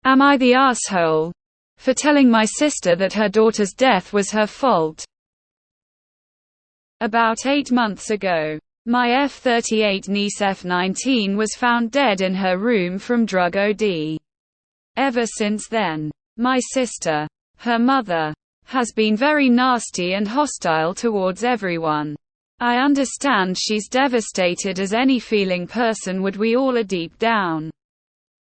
Am I the asshole for telling my sister that her daughter's death was her fault? About 8 months ago, my F38 niece F19 was found dead in her room from drug OD. Ever since then, my sister, her mother, has been very nasty and hostile towards everyone. I understand she's devastated as any feeling person would. We all are deep down.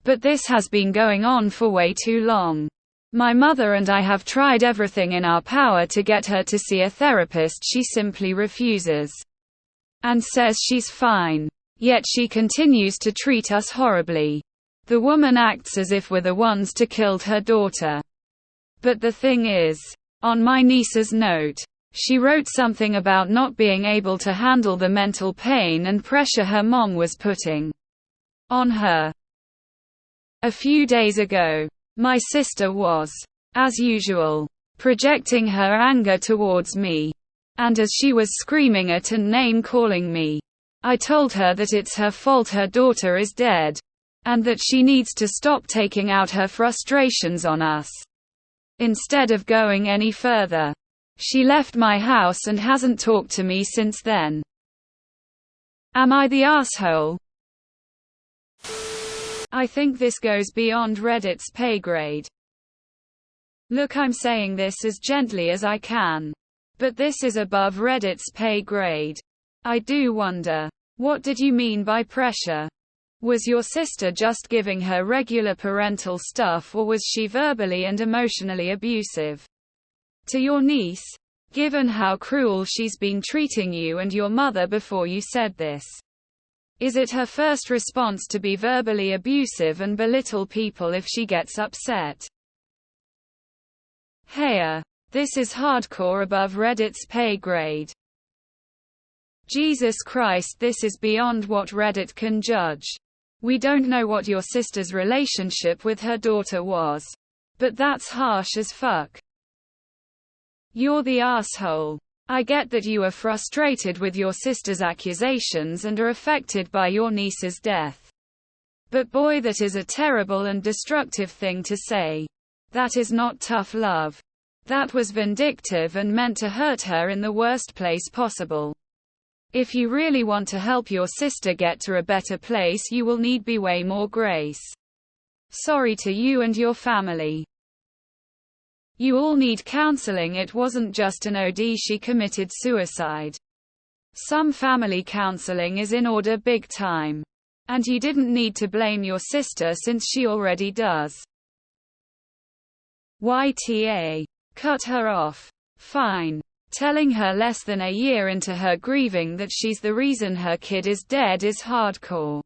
But this has been going on for way too long. My mother and I have tried everything in our power to get her to see a therapist. She simply refuses and says she's fine. Yet she continues to treat us horribly. The woman acts as if we're the ones to killed her daughter. But the thing is, on my niece's note, she wrote something about not being able to handle the mental pain and pressure her mom was putting on her. A few days ago, my sister was, as usual, projecting her anger towards me. And as she was screaming at and name-calling me, I told her that it's her fault her daughter is dead, and that she needs to stop taking out her frustrations on us. Instead of going any further, she left my house and hasn't talked to me since then. Am I the asshole? I think this goes beyond Reddit's pay grade. Look, I'm saying this as gently as I can. But this is above Reddit's pay grade. I do wonder, what did you mean by pressure? Was your sister just giving her regular parental stuff, or was she verbally and emotionally abusive to your niece? Given how cruel she's been treating you and your mother before you said this, is it her first response to be verbally abusive and belittle people if she gets upset? Hey, this is hardcore above Reddit's pay grade. Jesus Christ, this is beyond what Reddit can judge. We don't know what your sister's relationship with her daughter was, but that's harsh as fuck. You're the asshole. I get that you are frustrated with your sister's accusations and are affected by your niece's death. But boy, that is a terrible and destructive thing to say. That is not tough love. That was vindictive and meant to hurt her in the worst place possible. If you really want to help your sister get to a better place, you will need be way more grace. Sorry to you and your family. You all need counseling. It wasn't just an OD, she committed suicide. Some family counseling is in order big time. And you didn't need to blame your sister since she already does. YTA. Cut her off. Fine. Telling her less than a year into her grieving that she's the reason her kid is dead is hardcore.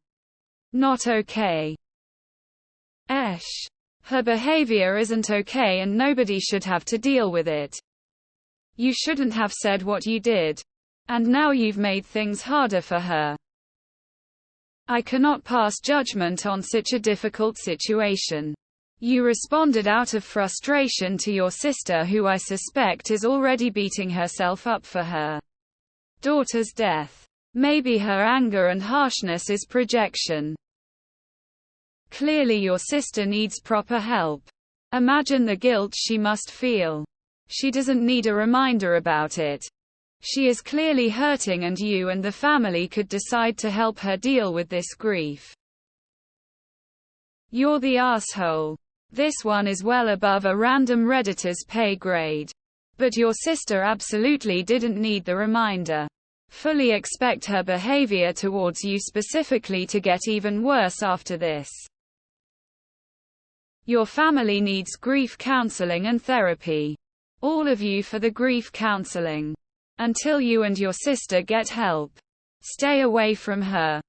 Not okay. Her behavior isn't okay and nobody should have to deal with it. You shouldn't have said what you did. And now you've made things harder for her. I cannot pass judgment on such a difficult situation. You responded out of frustration to your sister, who I suspect is already beating herself up for her daughter's death. Maybe her anger and harshness is projection. Clearly your sister needs proper help. Imagine the guilt she must feel. She doesn't need a reminder about it. She is clearly hurting and you and the family could decide to help her deal with this grief. You're the asshole. This one is well above a random Redditor's pay grade. But your sister absolutely didn't need the reminder. Fully expect her behavior towards you specifically to get even worse after this. Your family needs grief counseling and therapy. All of you for the grief counseling. Until you and your sister get help. Stay away from her.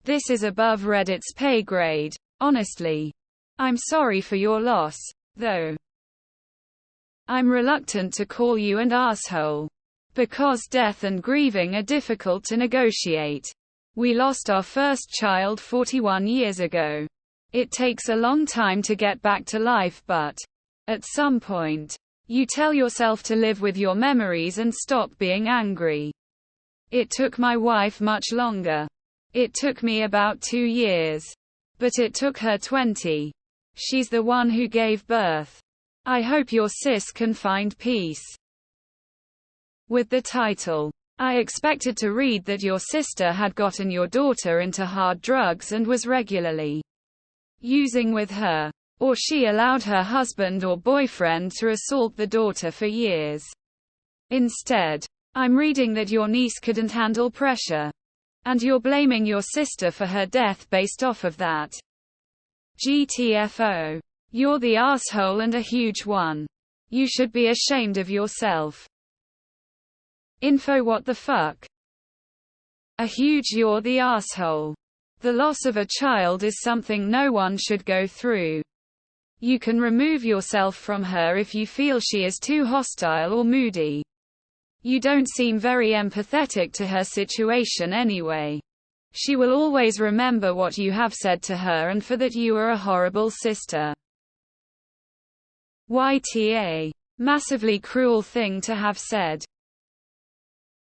This is above Reddit's pay grade, honestly. I'm sorry for your loss, though. I'm reluctant to call you an asshole. Because death and grieving are difficult to negotiate. We lost our first child 41 years ago. It takes a long time to get back to life, but at some point, you tell yourself to live with your memories and stop being angry. It took my wife much longer. It took me about 2 years. But it took her 20. She's the one who gave birth. I hope your sis can find peace. With the title. I expected to read that your sister had gotten your daughter into hard drugs and was regularly using with her. Or she allowed her husband or boyfriend to assault the daughter for years. Instead, I'm reading that your niece couldn't handle pressure. And you're blaming your sister for her death based off of that. GTFO. You're the asshole and a huge one. You should be ashamed of yourself. Info. What the fuck? A huge you're the asshole. The loss of a child is something no one should go through. You can remove yourself from her if you feel she is too hostile or moody. You don't seem very empathetic to her situation anyway. She will always remember what you have said to her, and for that you are a horrible sister. YTA. Massively cruel thing to have said.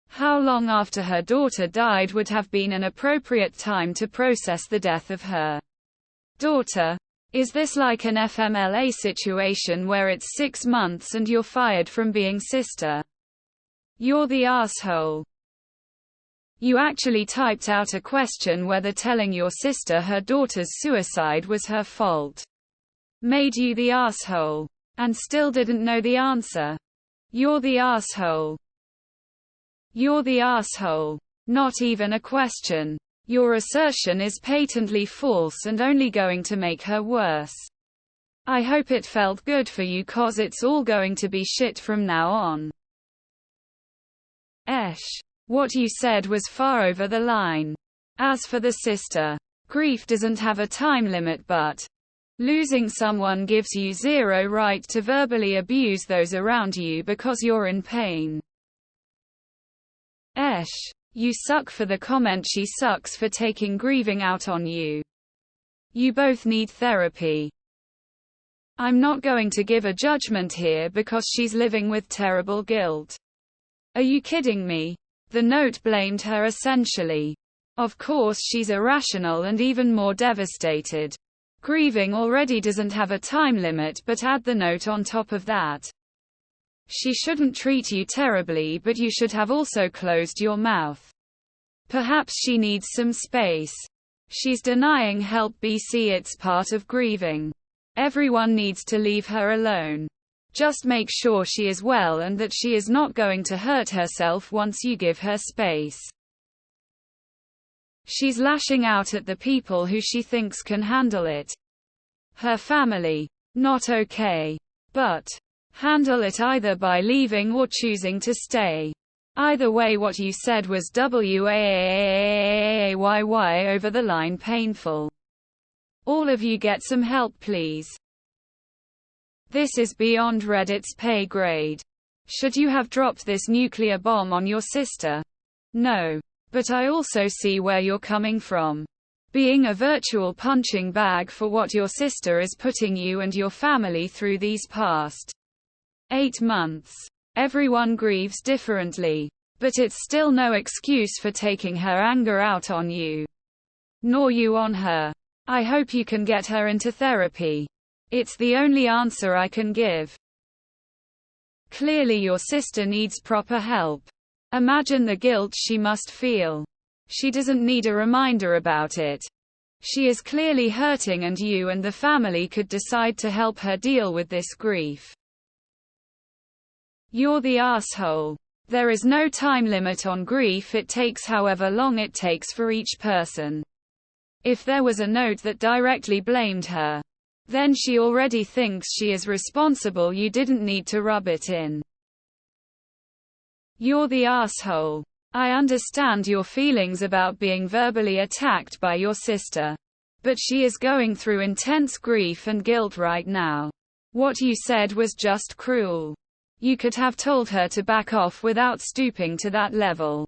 How long after her daughter died would have been an appropriate time to process the death of her daughter? Is this like an FMLA situation where it's 6 months and you're fired from being sister? You're the asshole. You actually typed out a question whether telling your sister her daughter's suicide was her fault made you the asshole. And still didn't know the answer. You're the asshole. You're the asshole. Not even a question. Your assertion is patently false and only going to make her worse. I hope it felt good for you, 'cause it's all going to be shit from now on. What you said was far over the line. As for the sister, grief doesn't have a time limit, but losing someone gives you zero right to verbally abuse those around you because you're in pain. You suck for the comment. She sucks for taking grieving out on you. You both need therapy. I'm not going to give a judgment here because she's living with terrible guilt. Are you kidding me? The note blamed her essentially. Of course she's irrational and even more devastated. Grieving already doesn't have a time limit, but add the note on top of that. She shouldn't treat you terribly, but you should have also closed your mouth. Perhaps she needs some space. She's denying help. BC, it's part of grieving. Everyone needs to leave her alone. Just make sure she is well and that she is not going to hurt herself once you give her space. She's lashing out at the people who she thinks can handle it. Her family. Not okay. But handle it either by leaving or choosing to stay. Either way, what you said was WAAAAAYY over the line painful. All of you get some help, please. This is beyond Reddit's pay grade. Should you have dropped this nuclear bomb on your sister? No. But I also see where you're coming from. Being a virtual punching bag for what your sister is putting you and your family through these past 8 months. Everyone grieves differently. But it's still no excuse for taking her anger out on you. Nor you on her. I hope you can get her into therapy. It's the only answer I can give. Clearly your sister needs proper help. Imagine the guilt she must feel. She doesn't need a reminder about it. She is clearly hurting, and you and the family could decide to help her deal with this grief. You're the asshole. There is no time limit on grief. It takes however long it takes for each person. If there was a note that directly blamed her, then she already thinks she is responsible. You didn't need to rub it in. You're the asshole. I understand your feelings about being verbally attacked by your sister. But she is going through intense grief and guilt right now. What you said was just cruel. You could have told her to back off without stooping to that level.